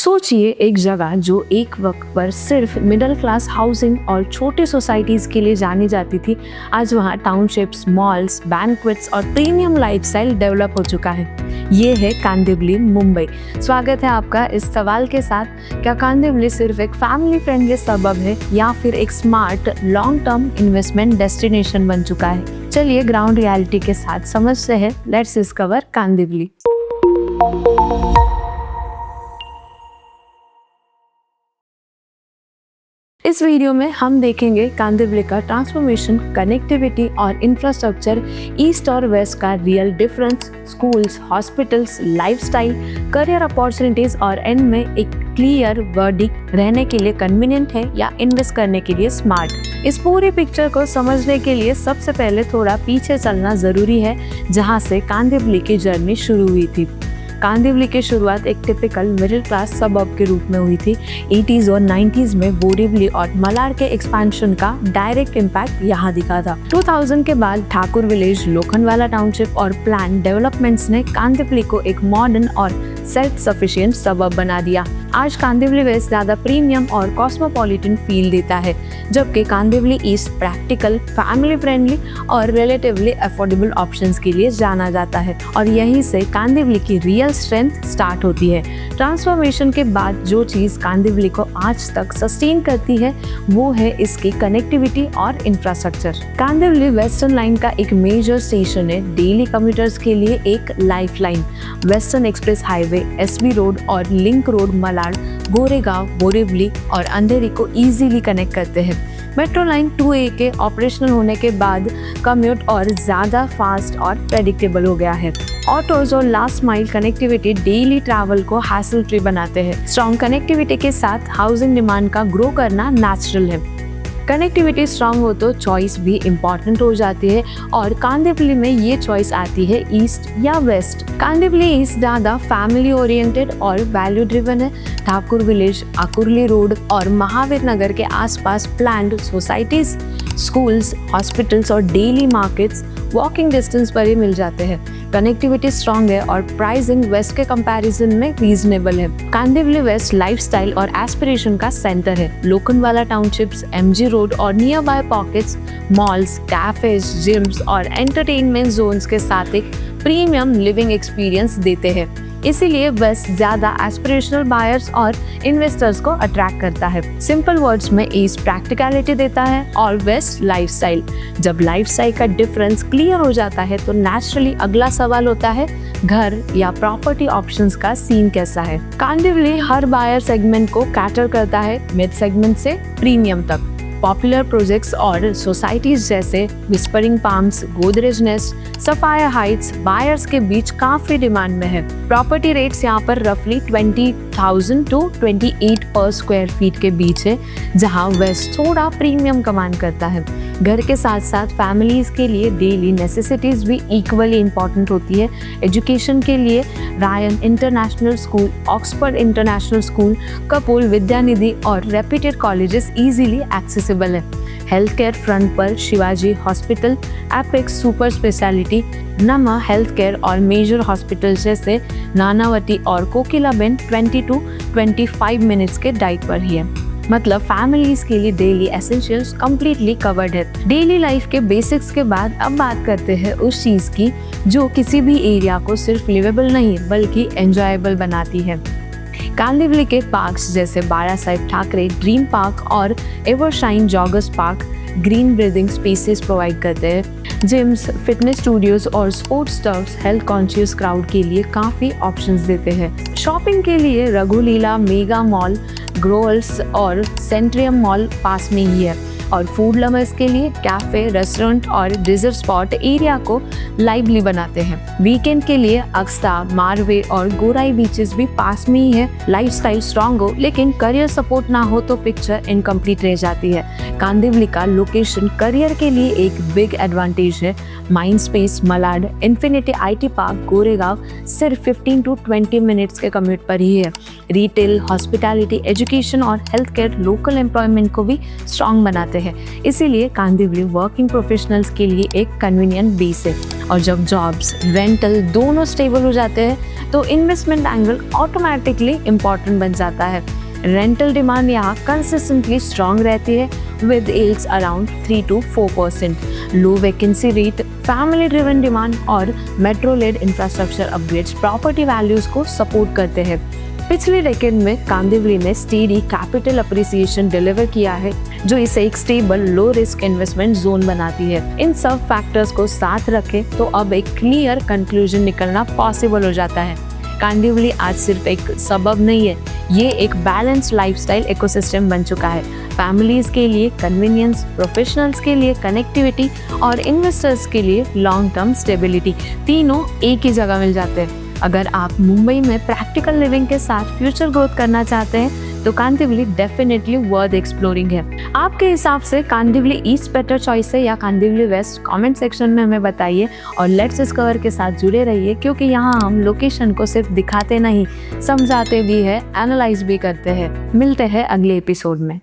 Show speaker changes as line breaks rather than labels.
सोचिए एक जगह जो एक वक्त पर सिर्फ मिडिल क्लास हाउसिंग और छोटे सोसाइटीज के लिए जानी जाती थी, आज वहाँ टाउनशिप्स, मॉल्स, बैंक्वेट्स और प्रीमियम लाइफस्टाइल डेवलप हो चुका है। ये है कांदिवली, मुंबई। स्वागत है आपका इस सवाल के साथ, क्या कांदिवली सिर्फ एक फैमिली फ्रेंडली सबब है या फिर एक smart long term investment destination बन चुका है? चलिए ग्राउंड रियलिटी के साथ समझते हैं। Let's discover Kandivali. इस वीडियो में हम देखेंगे कांदिवली का ट्रांसफॉर्मेशन, कनेक्टिविटी और इंफ्रास्ट्रक्चर, ईस्ट और वेस्ट का real difference, schools, hospitals, lifestyle, career opportunities और एंड में एक क्लियर वर्डिक्ट, रहने के लिए कन्वीनियंट है या इन्वेस्ट करने के लिए स्मार्ट। इस पूरी पिक्चर को समझने के लिए सबसे पहले थोड़ा पीछे चलना जरूरी है, जहाँ से कांदिवली की जर्नी शुरू हुई थी। कांदिवली की शुरुआत एक टिपिकल मिडिल क्लास सबअर्ब के रूप में हुई थी। 80s और 90s में बोरीवली और मलाड के एक्सपेंशन का डायरेक्ट इम्पैक्ट यहाँ दिखा था। 2000 के बाद ठाकुर विलेज, लोखंडवाला टाउनशिप और प्लान डेवलपमेंट्स ने कांदिवली को एक मॉडर्न और सेल्फ सफिशिएंट सबअर्ब बना दिया। आज कांदिवली वेस्ट ज़्यादा प्रीमियम और कॉस्मोपॉलिटन फील देता है, जबकि Kandivali east practical, family friendly और रिलेटिवली अफोर्डेबल ऑप्शंस के लिए जाना जाता है। और यहीं से कांदिवली की रियल स्ट्रेंथ स्टार्ट होती है। ट्रांसफॉर्मेशन के बाद जो चीज़ कांदिवली को आज तक सस्टेन करती है वो है इसकी कनेक्टिविटी और इंफ्रास्ट्रक्चर। कांदिवली वेस्टर्न लाइन का एक मेजर स्टेशन है, डेली कम्यूटर्स के लिए एक life line. Western express highway, SB road और लिंक रोड मलाड, गोरेगांव, बोरीवली और अंधेरी को इजीली कनेक्ट करते हैं। मेट्रो लाइन 2A के ऑपरेशनल होने के बाद कम्यूट और ज़्यादा फास्ट और प्रेडिक्टेबल हो गया है। ऑटोज और last mile connectivity daily travel को हैसल फ्री बनाते हैं। स्ट्रॉन्ग कनेक्टिविटी के साथ हाउसिंग डिमांड का ग्रो करना नेचुरल है। कनेक्टिविटी स्ट्रांग हो तो चॉइस भी इम्पॉर्टेंट हो जाती है और कांदिवली में ये चॉइस आती है ईस्ट या वेस्ट। कांदिवली ईस्ट ज़्यादा फैमिली ओरिएंटेड और वैल्यू ड्रिवन है। ठाकुर विलेज, अकुरली रोड और महावीर नगर के आसपास प्लान्ड सोसाइटीज, स्कूल्स, हॉस्पिटल्स और डेली मार्केट्स वॉकिंग डिस्टेंस पर ही मिल जाते हैं। कनेक्टिविटी स्ट्रांग है और प्राइसिंग वेस्ट के कंपैरिजन में रीजनेबल है। कांदिवली वेस्ट लाइफस्टाइल और एस्पिरेशन का सेंटर है। लोखंडवाला टाउनशिप्स, MG रोड और nearby pockets malls, cafes, gyms और एंटरटेनमेंट जोन्स के साथ एक प्रीमियम लिविंग एक्सपीरियंस देते हैं। इसीलिए वेस्ट ज्यादा एस्पिरेशनल बायर्स और इन्वेस्टर्स को अट्रैक्ट करता है। सिंपल वर्ड्स में ईस्ट प्रैक्टिकलिटी देता है और वेस्ट लाइफस्टाइल। जब लाइफस्टाइल का डिफरेंस क्लियर हो जाता है तो नेचुरली अगला सवाल होता है, घर या प्रॉपर्टी ऑप्शंस का सीन कैसा है? कांदिवली हर बायर सेगमेंट को कैटर करता है, मिड सेगमेंट से प्रीमियम तक। पॉपुलर प्रोजेक्ट्स और सोसाइटीज जैसे विस्परिंग पाम्स, गोदरेज नेस्ट, सफाया हाइट्स बायर्स के बीच काफी डिमांड में है। प्रॉपर्टी रेट्स यहाँ पर रफली 20,000 to 28 पर स्क्वायर फीट के बीच है, जहाँ वेस्ट थोड़ा प्रीमियम कमांड करता है। घर के साथ साथ फैमिलीज के लिए डेली नेसेसिटीज भी इक्वली इम्पॉर्टेंट होती है। एजुकेशन के लिए Ryan international school, Oxford international school, Kapoor Vidyanidhi और रेप्यूटेड कॉलेजेस इजीली एक्सेसिबल है। हेल्थ केयर फ्रंट पर Shivaji hospital, apex super speciality, नमा हेल्थ केयर और मेजर हॉस्पिटल जैसे नानावती और कोकिलाबेन 20 to 25 मिनट्स के डाइट पर ही है। मतलब फैमिलीज के लिए डेली एसेंशियल्स कंप्लीटली कवर्ड है। डेली लाइफ के बेसिक्स के बाद अब बात करते हैं उस चीज की जो किसी भी एरिया को सिर्फ लिवेबल नहीं बल्कि एंजॉयबल बनाती है। कांदिवली के पार्क्स जैसे बाला साहेब ठाकरे ड्रीम पार्क और Evershine joggers park green breathing spaces provide करते हैं। जिम्स, फिटनेस स्टूडियोज और sports turfs health conscious crowd के लिए काफ़ी ऑप्शंस देते हैं। शॉपिंग के लिए रघुलीला, मेगा मॉल, ग्रोवर्स और सेंट्रियम मॉल पास में ही है। और फूड लवर्स के लिए कैफे, रेस्टोरेंट और डिजर्ट स्पॉट एरिया को लाइवली बनाते हैं। वीकेंड के लिए अक्सा, मारवे और गोराई बीचेस भी पास में ही है। लाइफस्टाइल स्ट्रांग हो लेकिन करियर सपोर्ट ना हो तो पिक्चर इनकम्प्लीट रह जाती है। कांदिवली का लोकेशन करियर के लिए एक बिग एडवांटेज है। Mind space, Malad, infinity IT park, Goregaon सिर्फ 15 to 20 मिनट्स के कम्यूट पर ही है। रिटेल, हॉस्पिटैलिटी, एजुकेशन और हेल्थ केयर लोकल एम्प्लॉयमेंट को भी स्ट्रांग बनाते हैं। हैं, इसीलिए कांदिवली वर्किंग प्रोफेशनल्स के लिए एक कन्वीनियंट बेस है। और जब जॉब्स रेंटल दोनों स्टेबल हो जाते हैं तो इन्वेस्टमेंट एंगल ऑटोमेटिकली इम्पॉर्टेंट बन जाता है। रेंटल डिमांड यहाँ कंसिस्टेंटली स्ट्रॉन्ग रहती है with yields around 3 to 4%, low vacancy rate, family driven demand और metro led infrastructure upgrades property values को सपोर्ट करते हैं। पिछले डेकेड में कांदिवली ने स्टेडी कैपिटल अप्रिसिएशन डिलीवर किया है, जो इसे एक stable low risk investment zone बनाती है। इन सब फैक्टर्स को साथ रखें तो अब एक क्लियर कंक्लूजन निकलना पॉसिबल हो जाता है। कांदिवली आज सिर्फ एक सबब नहीं है, ये एक बैलेंस्ड लाइफस्टाइल इकोसिस्टम बन चुका है। फैमिलीज के लिए कन्वीनियंस, प्रोफेशनल्स के लिए कनेक्टिविटी और इन्वेस्टर्स के लिए लॉन्ग टर्म स्टेबिलिटी, तीनों एक ही जगह मिल जाते हैं। अगर आप मुंबई में प्रैक्टिकल लिविंग के साथ फ्यूचर ग्रोथ करना चाहते हैं तो कांदिवली डेफिनेटली वर्थ एक्सप्लोरिंग है। आपके हिसाब से कांदिवली ईस्ट बेटर चॉइस है या कांदिवली वेस्ट? कमेंट सेक्शन में हमें बताइए और लेट्स डिस्कवर के साथ जुड़े रहिए, क्योंकि यहाँ हम लोकेशन को सिर्फ दिखाते नहीं, समझाते भी है, एनालाइज भी करते हैं। मिलते हैं अगले एपिसोड में।